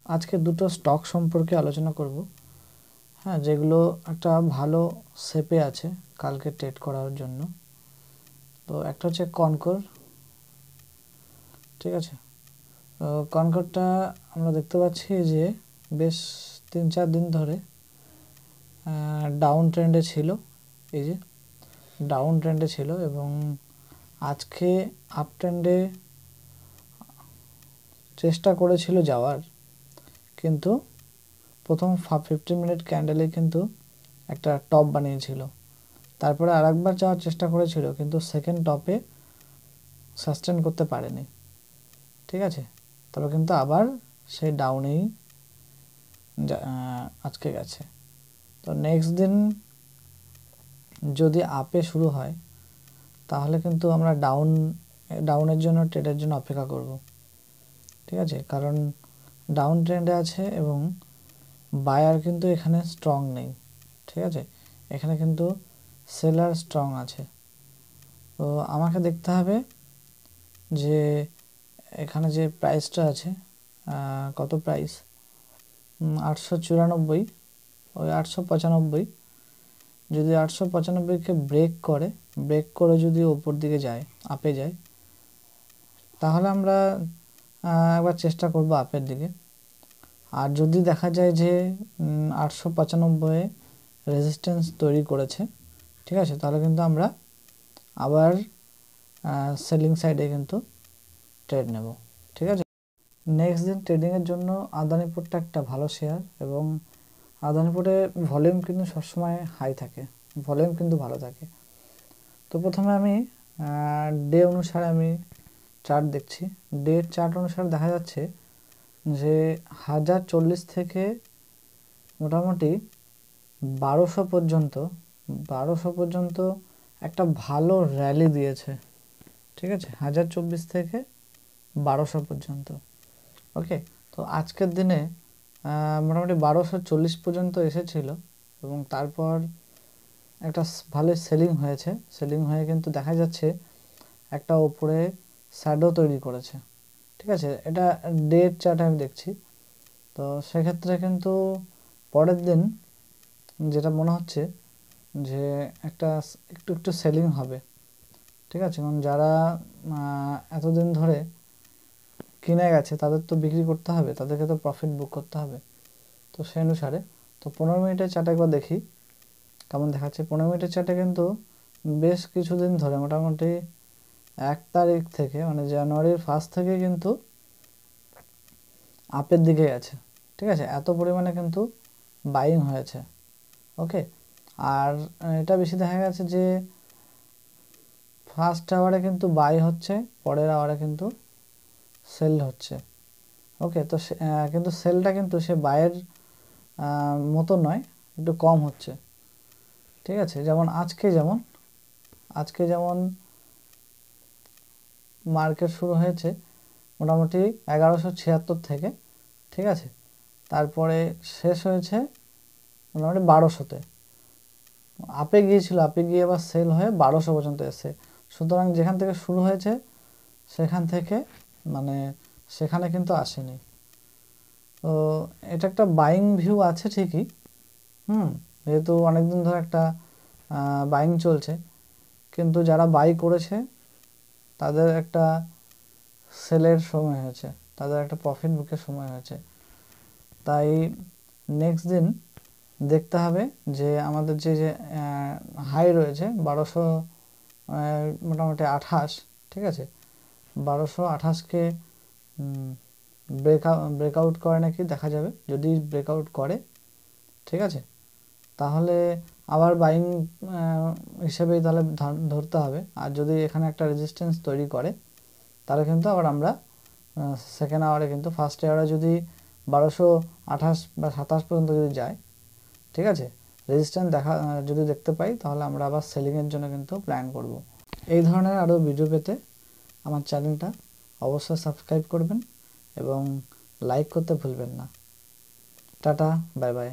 আজকে দুটো স্টক সম্পর্কে আলোচনা করব, হ্যাঁ, যেগুলো একটা ভালো শেপে আছে কালকে ট্রেড করার জন্য। তো একটা হচ্ছে কনকর, ঠিক আছে। তো কনকরটা আমরা দেখতে পাচ্ছি যে বেশ 3-4 দিন ধরে ডাউন ট্রেন্ডে ছিল, এই যে ডাউন ট্রেন্ডে ছিল এবং আজকে আপ ট্রেন্ডে চেষ্টা করেছিল যাওয়ার, কিন্তু প্রথম 15 মিনিট ক্যান্ডেলে কিন্তু একটা টপ বানিয়েছিল, তারপরে আরেকবার যাওয়ার চেষ্টা করেছিল কিন্তু সেকেন্ড টপে সাস্টেন করতে পারেনি, ঠিক আছে। তবে কিন্তু আবার সেই ডাউনেই আজকে গেছে। তো নেক্সট দিন যদি আপে শুরু হয় তাহলে কিন্তু আমরা ডাউনের জন্য ট্রেডের জন্য অপেক্ষা করব, ঠিক আছে, কারণ ডাউন ট্রেন্ডে আছে এবং বায়ার কিন্তু এখানে স্ট্রং নেই, ঠিক আছে। এখানে কিন্তু সেলার স্ট্রং আছে। তো আমাকে দেখতে হবে যে এখানে যে প্রাইসটা আছে, কত প্রাইস, 894, ওই 895, যদি 895কে ব্রেক করে যদি ওপর দিকে যায়, আপে যায়, তাহলে আমরা একবার চেষ্টা করব আপের দিকে। আর যদি দেখা যায় যে 895 রেজিস্ট্যান্স তৈরি করেছে, ঠিক আছে, তাহলে কিন্তু আমরা আবার সেলিং সাইডে কিন্তু ট্রেড নেব, ঠিক আছে। নেক্সট দিন ট্রেডিংয়ের জন্য আদানি পোর্টটা একটা ভালো শেয়ার এবং আদানি পোর্টে ভলিউম কিন্তু সবসময় হাই থাকে, ভলিউম কিন্তু ভালো থাকে। তো প্রথমে আমি ডে অনুসারে আমি চার্ট দেখছি। ডে চার্ট অনুসারে দেখা যাচ্ছে যে 1040 থেকে মোটামুটি 1200 পর্যন্ত একটা ভালো র্যালি দিয়েছে, ঠিক আছে, 1024 থেকে 1200 পর্যন্ত। ওকে, তো আজকের দিনে মোটামুটি 1240 পর্যন্ত এসেছিল এবং তারপর একটা ভালো সেলিং হয়েছে। সেলিং হয়ে কিন্তু দেখা যাচ্ছে একটা ওপরে শ্যাডো তৈরি করেছে, ঠিক আছে। এটা ডে চার্ট আমি দেখছি। তো সেক্ষেত্রে কিন্তু পরের দিন যেটা মনে হচ্ছে যে একটা একটু সেলিং হবে, ঠিক আছে, কারণ যারা এতদিন ধরে কিনে গেছে তাদের তো বিক্রি করতে হবে, তাদেরকে তো প্রফিট বুক করতে হবে। তো সেই অনুসারে তো 15 মিনিটের চার্টে একবার দেখি কেমন দেখাচ্ছে। 15 মিনিটের চার্টে কিন্তু বেশ কিছুদিন ধরে মোটামুটি 1 তারিখ থেকে, মানে জানুয়ারির 1 থেকে কিন্তু আপের দিকে গেছে, ঠিক আছে। এত পরিমাণে কিন্তু বাইং হয়েছে, ওকে। আর এটা বেশি দেখা গেছে যে ফার্স্ট আওয়ারে কিন্তু বাই হচ্ছে, পরের আওয়ারে কিন্তু সেল হচ্ছে, ওকে। তো কিন্তু সেলটা কিন্তু সে বাইয়ের মতো নয়, একটু কম হচ্ছে, ঠিক আছে। যেমন আজকে যেমন মার্কেট শুরু হয়েছে মোটামুটি 1176 থেকে, ঠিক আছে, তারপরে শেষ হয়েছে মোটামুটি 1200-তে। আপে গিয়েছিল, আপে গিয়ে আবার সেল হয়ে 1200 পর্যন্ত এসে, সুতরাং যেখান থেকে শুরু হয়েছে সেখান থেকে মানে সেখানে কিন্তু আসেনি। তো এটা একটা বাইং ভিউ আছে ঠিকই, যেহেতু অনেকদিন ধরে একটা বাইং চলছে, কিন্তু যারা বাই করেছে তাদের একটা সেলের সময় হয়েছে, তাদের একটা প্রফিট বুকের সময় হয়েছে। তাই নেক্সট দিন দেখতে হবে যে আমাদের যে হাই রয়েছে 1200 মোটামুটি 28, ঠিক আছে, 1228কে ব্রেকআউট করে নাকি দেখা যাবে। যদি ব্রেকআউট করে, ঠিক আছে, তাহলে আবার বাইং হিসেবেই তাহলে ধরতে হবে। আর যদি এখানে একটা রেজিস্ট্যান্স তৈরি করে তাহলে কিন্তু আবার আমরা সেকেন্ড আওয়ারে কিন্তু ফার্স্ট আওয়ারে যদি 1228 বা 27 পর্যন্ত যদি যায়, ঠিক আছে, রেজিস্ট্যান্স যদি দেখতে পাই তাহলে আমরা আবার সেলিংয়ের জন্য কিন্তু প্ল্যান করব। এই ধরনের আরও ভিডিও পেতে আমার চ্যানেলটা অবশ্যই সাবস্ক্রাইব করবেন এবং লাইক করতে ভুলবেন না। Tata, bye bye.